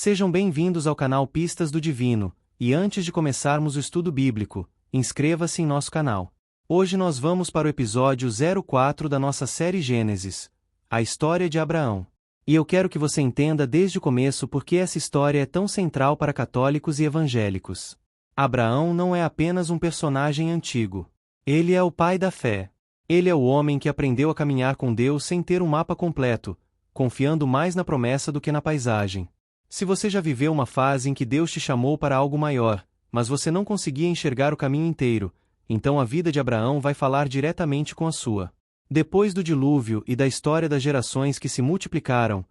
Sejam bem-vindos ao canal Pistas do Divino, e antes de começarmos o estudo bíblico, inscreva-se em nosso canal. Hoje nós vamos para o episódio 04 da nossa série Gênesis, a história de Abraão. E eu quero que você entenda desde o começo por que essa história é tão central para católicos e evangélicos. Abraão não é apenas um personagem antigo. Ele é o pai da fé. Ele é o homem que aprendeu a caminhar com Deus sem ter um mapa completo, confiando mais na promessa do que na paisagem. Se você já viveu uma fase em que Deus te chamou para algo maior, mas você não conseguia enxergar o caminho inteiro, então a vida de Abraão vai falar diretamente com a sua. Depois do dilúvio e da história das gerações que se multiplicaram,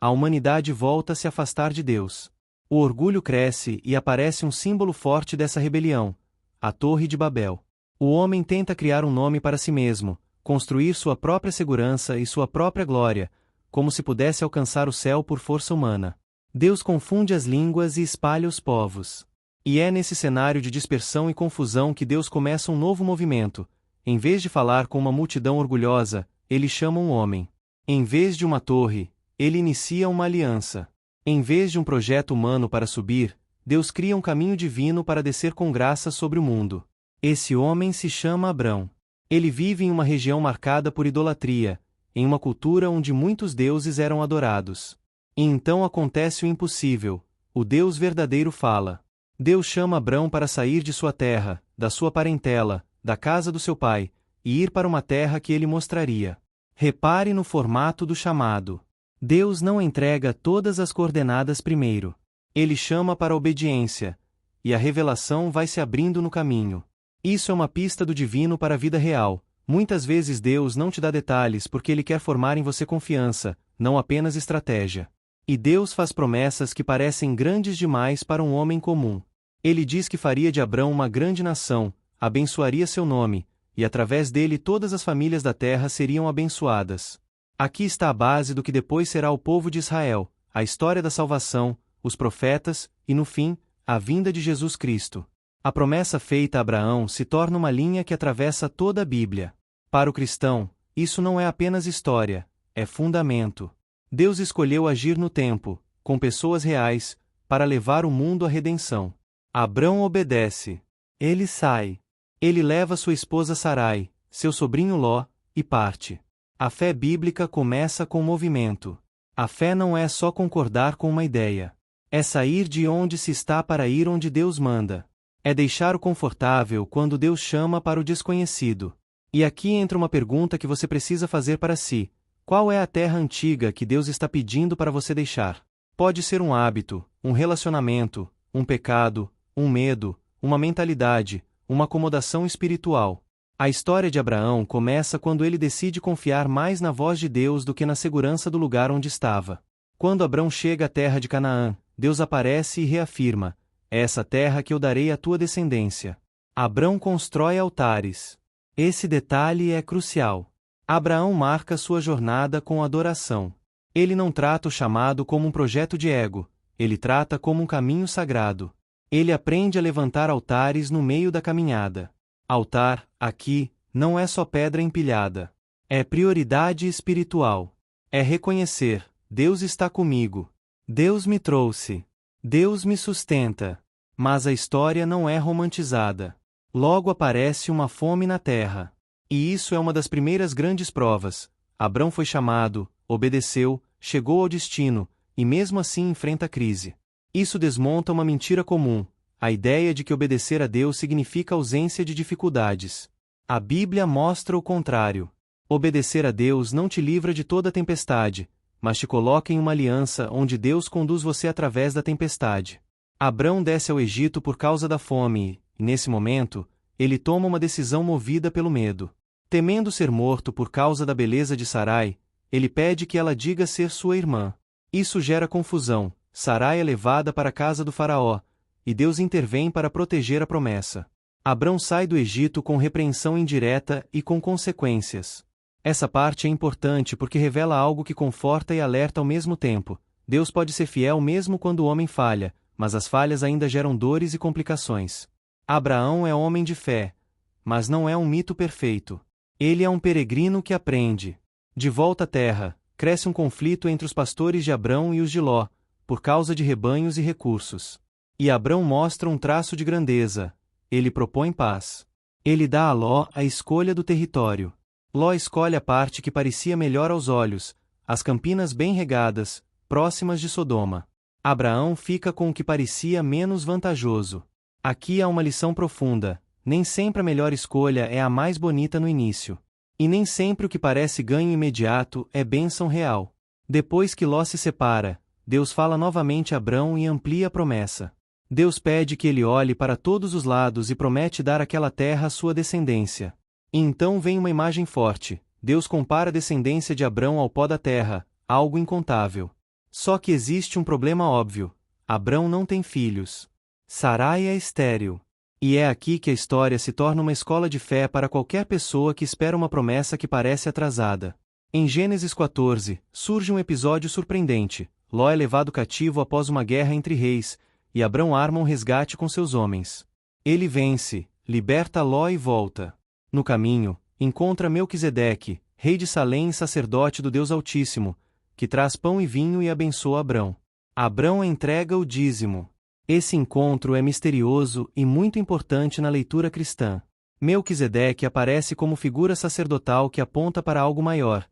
a humanidade volta a se afastar de Deus. O orgulho cresce e aparece um símbolo forte dessa rebelião: a Torre de Babel. O homem tenta criar um nome para si mesmo, construir sua própria segurança e sua própria glória, como se pudesse alcançar o céu por força humana. Deus confunde as línguas e espalha os povos. E é nesse cenário de dispersão e confusão que Deus começa um novo movimento. Em vez de falar com uma multidão orgulhosa, ele chama um homem. Em vez de uma torre, ele inicia uma aliança. Em vez de um projeto humano para subir, Deus cria um caminho divino para descer com graça sobre o mundo. Esse homem se chama Abrão. Ele vive em uma região marcada por idolatria, em uma cultura onde muitos deuses eram adorados. E então acontece o impossível: o Deus verdadeiro fala. Deus chama Abrão para sair de sua terra, da sua parentela, da casa do seu pai, e ir para uma terra que ele mostraria. Repare no formato do chamado. Deus não entrega todas as coordenadas primeiro. Ele chama para a obediência, e a revelação vai se abrindo no caminho. Isso é uma pista do divino para a vida real. Muitas vezes Deus não te dá detalhes porque Ele quer formar em você confiança, não apenas estratégia. E Deus faz promessas que parecem grandes demais para um homem comum. Ele diz que faria de Abrão uma grande nação, abençoaria seu nome, e através dele todas as famílias da terra seriam abençoadas. Aqui está a base do que depois será o povo de Israel, a história da salvação, os profetas, e no fim, a vinda de Jesus Cristo. A promessa feita a Abraão se torna uma linha que atravessa toda a Bíblia. Para o cristão, isso não é apenas história, é fundamento. Deus escolheu agir no tempo, com pessoas reais, para levar o mundo à redenção. Abrão obedece. Ele sai. Ele leva sua esposa Sarai, seu sobrinho Ló, e parte. A fé bíblica começa com movimento. A fé não é só concordar com uma ideia. É sair de onde se está para ir onde Deus manda. É deixar o confortável quando Deus chama para o desconhecido. E aqui entra uma pergunta que você precisa fazer para si: qual é a terra antiga que Deus está pedindo para você deixar? Pode ser um hábito, um relacionamento, um pecado, um medo, uma mentalidade, uma acomodação espiritual. A história de Abraão começa quando ele decide confiar mais na voz de Deus do que na segurança do lugar onde estava. Quando Abrão chega à terra de Canaã, Deus aparece e reafirma: é essa terra que eu darei à tua descendência. Abrão constrói altares. Esse detalhe é crucial. Abraão marca sua jornada com adoração. Ele não trata o chamado como um projeto de ego, ele trata como um caminho sagrado. Ele aprende a levantar altares no meio da caminhada. Altar, aqui, não é só pedra empilhada. É prioridade espiritual. É reconhecer: Deus está comigo. Deus me trouxe. Deus me sustenta. Mas a história não é romantizada. Logo aparece uma fome na terra. E isso é uma das primeiras grandes provas. Abrão foi chamado, obedeceu, chegou ao destino, e mesmo assim enfrenta a crise. Isso desmonta uma mentira comum: a ideia de que obedecer a Deus significa ausência de dificuldades. A Bíblia mostra o contrário. Obedecer a Deus não te livra de toda tempestade, mas te coloca em uma aliança onde Deus conduz você através da tempestade. Abrão desce ao Egito por causa da fome e, nesse momento, ele toma uma decisão movida pelo medo. Temendo ser morto por causa da beleza de Sarai, ele pede que ela diga ser sua irmã. Isso gera confusão. Sarai é levada para a casa do faraó, e Deus intervém para proteger a promessa. Abrão sai do Egito com repreensão indireta e com consequências. Essa parte é importante porque revela algo que conforta e alerta ao mesmo tempo. Deus pode ser fiel mesmo quando o homem falha, mas as falhas ainda geram dores e complicações. Abraão é homem de fé, mas não é um mito perfeito. Ele é um peregrino que aprende. De volta à terra, cresce um conflito entre os pastores de Abrão e os de Ló, por causa de rebanhos e recursos. E Abrão mostra um traço de grandeza. Ele propõe paz. Ele dá a Ló a escolha do território. Ló escolhe a parte que parecia melhor aos olhos, as campinas bem regadas, próximas de Sodoma. Abraão fica com o que parecia menos vantajoso. Aqui há uma lição profunda: nem sempre a melhor escolha é a mais bonita no início. E nem sempre o que parece ganho imediato é bênção real. Depois que Ló se separa, Deus fala novamente a Abrão e amplia a promessa. Deus pede que ele olhe para todos os lados e promete dar aquela terra à sua descendência. E então vem uma imagem forte: Deus compara a descendência de Abrão ao pó da terra, algo incontável. Só que existe um problema óbvio: Abrão não tem filhos. Sarai é estéril. E é aqui que a história se torna uma escola de fé para qualquer pessoa que espera uma promessa que parece atrasada. Em Gênesis 14, surge um episódio surpreendente. Ló é levado cativo após uma guerra entre reis, e Abrão arma um resgate com seus homens. Ele vence, liberta Ló e volta. No caminho, encontra Melquisedeque, rei de Salém e sacerdote do Deus Altíssimo, que traz pão e vinho e abençoa Abrão. Abrão entrega o dízimo. Esse encontro é misterioso e muito importante na leitura cristã. Melquisedeque aparece como figura sacerdotal que aponta para algo maior,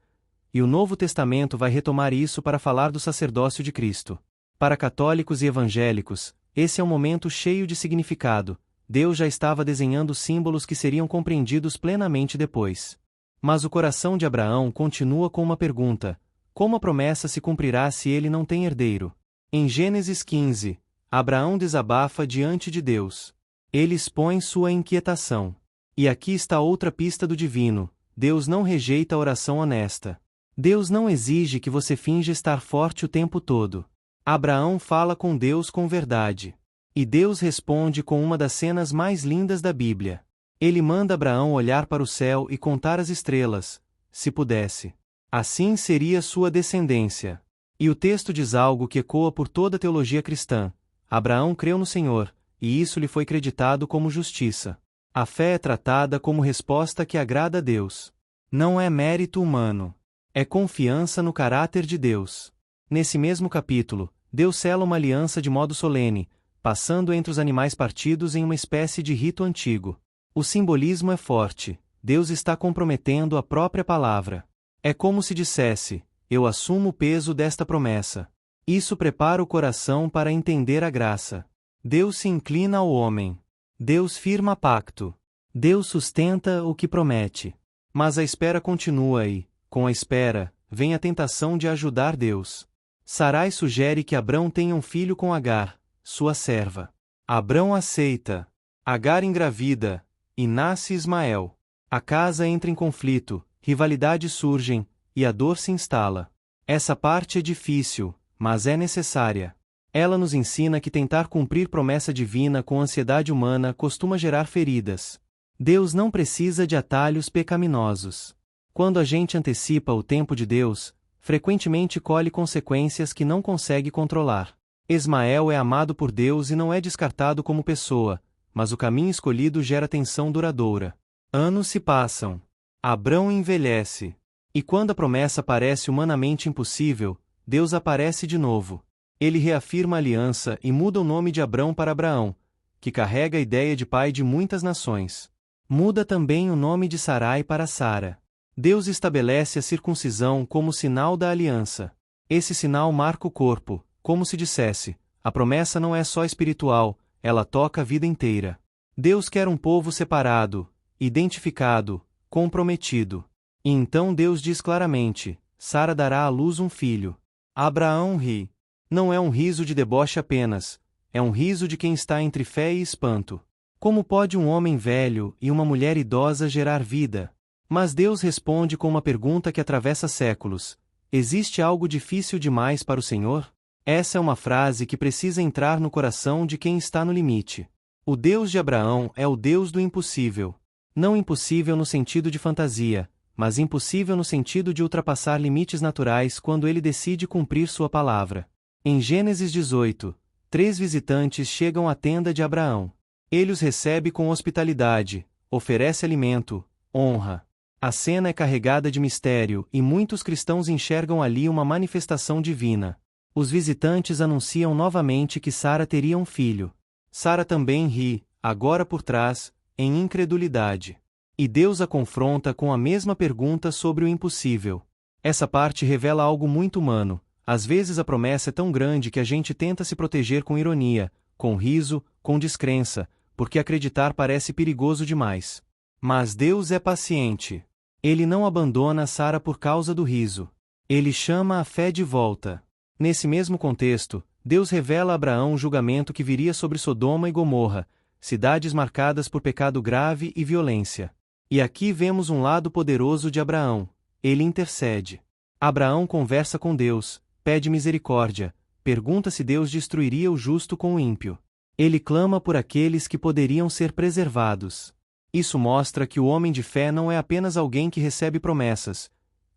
e o Novo Testamento vai retomar isso para falar do sacerdócio de Cristo. Para católicos e evangélicos, esse é um momento cheio de significado. Deus já estava desenhando símbolos que seriam compreendidos plenamente depois. Mas o coração de Abraão continua com uma pergunta: como a promessa se cumprirá se ele não tem herdeiro? Em Gênesis 15, Abraão desabafa diante de Deus. Ele expõe sua inquietação. E aqui está outra pista do divino: Deus não rejeita a oração honesta. Deus não exige que você finja estar forte o tempo todo. Abraão fala com Deus com verdade. E Deus responde com uma das cenas mais lindas da Bíblia. Ele manda Abraão olhar para o céu e contar as estrelas, se pudesse. Assim seria sua descendência. E o texto diz algo que ecoa por toda a teologia cristã: Abraão creu no Senhor, e isso lhe foi creditado como justiça. A fé é tratada como resposta que agrada a Deus. Não é mérito humano. É confiança no caráter de Deus. Nesse mesmo capítulo, Deus sela uma aliança de modo solene, passando entre os animais partidos em uma espécie de rito antigo. O simbolismo é forte. Deus está comprometendo a própria palavra. É como se dissesse: eu assumo o peso desta promessa. Isso prepara o coração para entender a graça. Deus se inclina ao homem. Deus firma pacto. Deus sustenta o que promete. Mas a espera continua e, com a espera, vem a tentação de ajudar Deus. Sarai sugere que Abrão tenha um filho com Agar, sua serva. Abrão aceita. Agar engravida, e nasce Ismael. A casa entra em conflito, rivalidades surgem, e a dor se instala. Essa parte é difícil, mas é necessária. Ela nos ensina que tentar cumprir promessa divina com ansiedade humana costuma gerar feridas. Deus não precisa de atalhos pecaminosos. Quando a gente antecipa o tempo de Deus, frequentemente colhe consequências que não consegue controlar. Ismael é amado por Deus e não é descartado como pessoa, mas o caminho escolhido gera tensão duradoura. Anos se passam. Abrão envelhece. E quando a promessa parece humanamente impossível, Deus aparece de novo. Ele reafirma a aliança e muda o nome de Abrão para Abraão, que carrega a ideia de pai de muitas nações. Muda também o nome de Sarai para Sara. Deus estabelece a circuncisão como sinal da aliança. Esse sinal marca o corpo, como se dissesse: a promessa não é só espiritual, ela toca a vida inteira. Deus quer um povo separado, identificado, comprometido. E então Deus diz claramente: Sara dará à luz um filho. Abraão ri. Não é um riso de deboche apenas, é um riso de quem está entre fé e espanto. Como pode um homem velho e uma mulher idosa gerar vida? Mas Deus responde com uma pergunta que atravessa séculos: existe algo difícil demais para o Senhor? Essa é uma frase que precisa entrar no coração de quem está no limite. O Deus de Abraão é o Deus do impossível. Não impossível no sentido de fantasia, mas impossível no sentido de ultrapassar limites naturais quando ele decide cumprir sua palavra. Em Gênesis 18, 3 visitantes chegam à tenda de Abraão. Ele os recebe com hospitalidade, oferece alimento, honra. A cena é carregada de mistério e muitos cristãos enxergam ali uma manifestação divina. Os visitantes anunciam novamente que Sara teria um filho. Sara também ri, agora por trás, em incredulidade. E Deus a confronta com a mesma pergunta sobre o impossível. Essa parte revela algo muito humano. Às vezes a promessa é tão grande que a gente tenta se proteger com ironia, com riso, com descrença, porque acreditar parece perigoso demais. Mas Deus é paciente. Ele não abandona Sara por causa do riso. Ele chama a fé de volta. Nesse mesmo contexto, Deus revela a Abraão o julgamento que viria sobre Sodoma e Gomorra, cidades marcadas por pecado grave e violência. E aqui vemos um lado poderoso de Abraão. Ele intercede. Abraão conversa com Deus, pede misericórdia, pergunta se Deus destruiria o justo com o ímpio. Ele clama por aqueles que poderiam ser preservados. Isso mostra que o homem de fé não é apenas alguém que recebe promessas,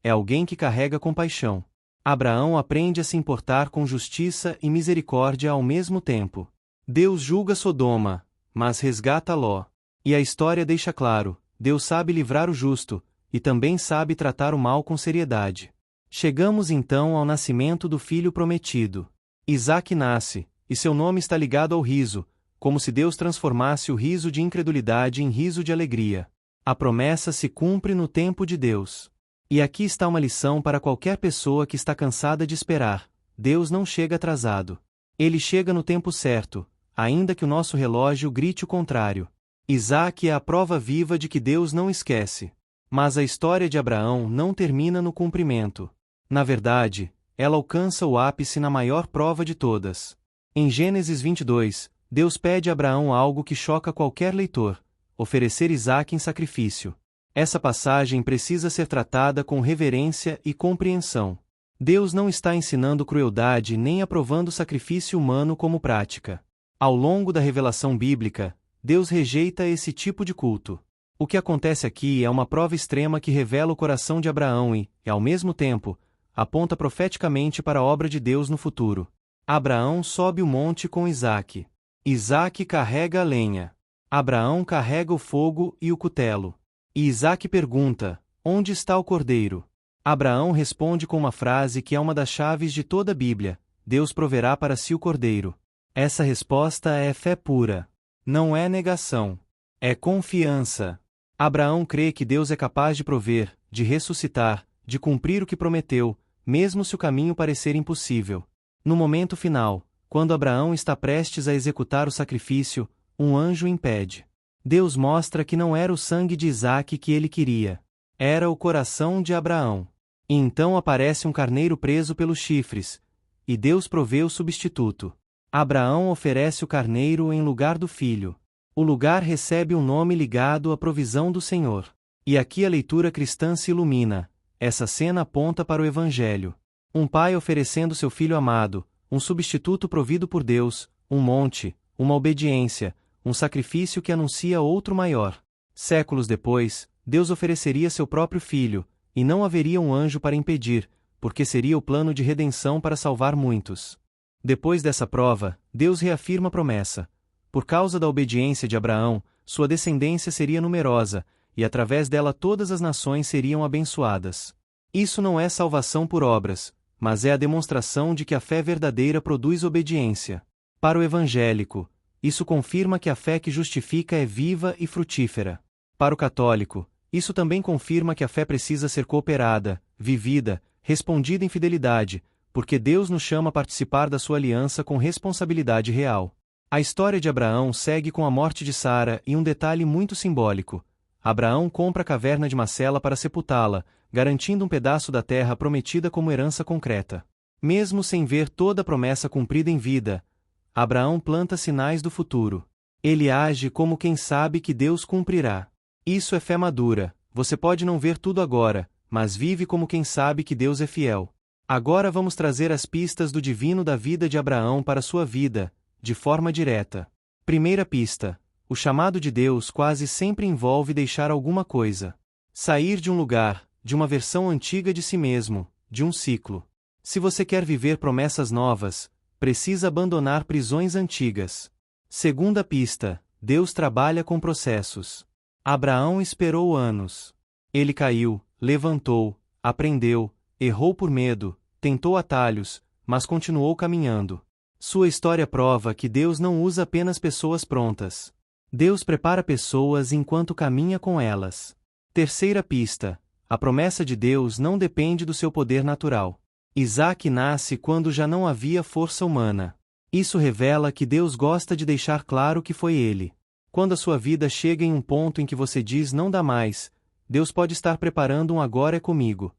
é alguém que carrega compaixão. Abraão aprende a se importar com justiça e misericórdia ao mesmo tempo. Deus julga Sodoma, mas resgata Ló. E a história deixa claro: Deus sabe livrar o justo, e também sabe tratar o mal com seriedade. Chegamos então ao nascimento do filho prometido. Isaque nasce, e seu nome está ligado ao riso, como se Deus transformasse o riso de incredulidade em riso de alegria. A promessa se cumpre no tempo de Deus. E aqui está uma lição para qualquer pessoa que está cansada de esperar: Deus não chega atrasado. Ele chega no tempo certo, ainda que o nosso relógio grite o contrário. Isaque é a prova viva de que Deus não esquece. Mas a história de Abraão não termina no cumprimento. Na verdade, ela alcança o ápice na maior prova de todas. Em Gênesis 22, Deus pede a Abraão algo que choca qualquer leitor: oferecer Isaque em sacrifício. Essa passagem precisa ser tratada com reverência e compreensão. Deus não está ensinando crueldade nem aprovando o sacrifício humano como prática. Ao longo da revelação bíblica, Deus rejeita esse tipo de culto. O que acontece aqui é uma prova extrema que revela o coração de Abraão e, ao mesmo tempo, aponta profeticamente para a obra de Deus no futuro. Abraão sobe o monte com Isaque. Isaque carrega a lenha. Abraão carrega o fogo e o cutelo. E Isaque pergunta: onde está o cordeiro? Abraão responde com uma frase que é uma das chaves de toda a Bíblia: Deus proverá para si o cordeiro. Essa resposta é fé pura. Não é negação. É confiança. Abraão crê que Deus é capaz de prover, de ressuscitar, de cumprir o que prometeu, mesmo se o caminho parecer impossível. No momento final, quando Abraão está prestes a executar o sacrifício, um anjo o impede. Deus mostra que não era o sangue de Isaque que ele queria. Era o coração de Abraão. E então aparece um carneiro preso pelos chifres, e Deus provê o substituto. Abraão oferece o carneiro em lugar do filho. O lugar recebe um nome ligado à provisão do Senhor. E aqui a leitura cristã se ilumina. Essa cena aponta para o Evangelho. Um pai oferecendo seu filho amado, um substituto provido por Deus, um monte, uma obediência, um sacrifício que anuncia outro maior. Séculos depois, Deus ofereceria seu próprio filho, e não haveria um anjo para impedir, porque seria o plano de redenção para salvar muitos. Depois dessa prova, Deus reafirma a promessa. Por causa da obediência de Abraão, sua descendência seria numerosa, e através dela todas as nações seriam abençoadas. Isso não é salvação por obras, mas é a demonstração de que a fé verdadeira produz obediência. Para o evangélico, isso confirma que a fé que justifica é viva e frutífera. Para o católico, isso também confirma que a fé precisa ser cooperada, vivida, respondida em fidelidade, porque Deus nos chama a participar da sua aliança com responsabilidade real. A história de Abraão segue com a morte de Sara e um detalhe muito simbólico. Abraão compra a caverna de Macela para sepultá-la, garantindo um pedaço da terra prometida como herança concreta. Mesmo sem ver toda a promessa cumprida em vida, Abraão planta sinais do futuro. Ele age como quem sabe que Deus cumprirá. Isso é fé madura. Você pode não ver tudo agora, mas vive como quem sabe que Deus é fiel. Agora vamos trazer as pistas do divino da vida de Abraão para sua vida, de forma direta. Primeira pista: o chamado de Deus quase sempre envolve deixar alguma coisa. Sair de um lugar, de uma versão antiga de si mesmo, de um ciclo. Se você quer viver promessas novas, precisa abandonar prisões antigas. Segunda pista: Deus trabalha com processos. Abraão esperou anos. Ele caiu, levantou, aprendeu, errou por medo, tentou atalhos, mas continuou caminhando. Sua história prova que Deus não usa apenas pessoas prontas. Deus prepara pessoas enquanto caminha com elas. Terceira pista: a promessa de Deus não depende do seu poder natural. Isaac nasce quando já não havia força humana. Isso revela que Deus gosta de deixar claro que foi Ele. Quando a sua vida chega em um ponto em que você diz não dá mais, Deus pode estar preparando um agora é comigo.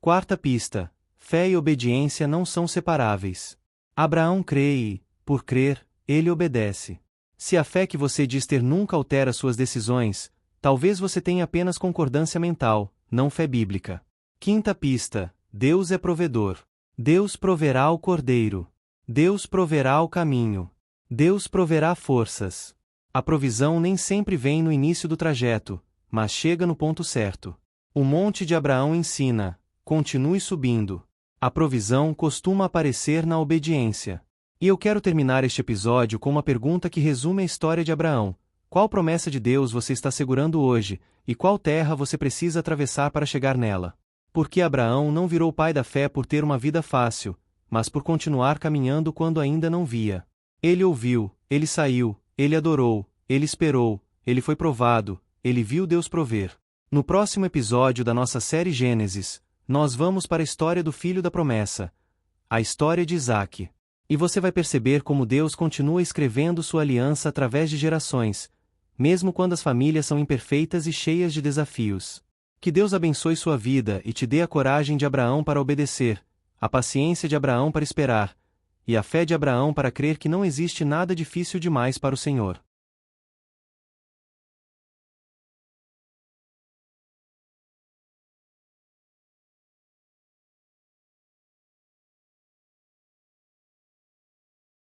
Quarta pista: fé e obediência não são separáveis. Abraão crê e, por crer, ele obedece. Se a fé que você diz ter nunca altera suas decisões, talvez você tenha apenas concordância mental, não fé bíblica. Quinta pista: Deus é provedor. Deus proverá o cordeiro. Deus proverá o caminho. Deus proverá forças. A provisão nem sempre vem no início do trajeto, mas chega no ponto certo. O monte de Abraão ensina: continue subindo. A provisão costuma aparecer na obediência. E eu quero terminar este episódio com uma pergunta que resume a história de Abraão. Qual promessa de Deus você está segurando hoje, e qual terra você precisa atravessar para chegar nela? Porque Abraão não virou pai da fé por ter uma vida fácil, mas por continuar caminhando quando ainda não via. Ele ouviu, ele saiu, ele adorou, ele esperou, ele foi provado, ele viu Deus prover. No próximo episódio da nossa série Gênesis, nós vamos para a história do filho da promessa, a história de Isaac. E você vai perceber como Deus continua escrevendo sua aliança através de gerações, mesmo quando as famílias são imperfeitas e cheias de desafios. Que Deus abençoe sua vida e te dê a coragem de Abraão para obedecer, a paciência de Abraão para esperar, e a fé de Abraão para crer que não existe nada difícil demais para o Senhor.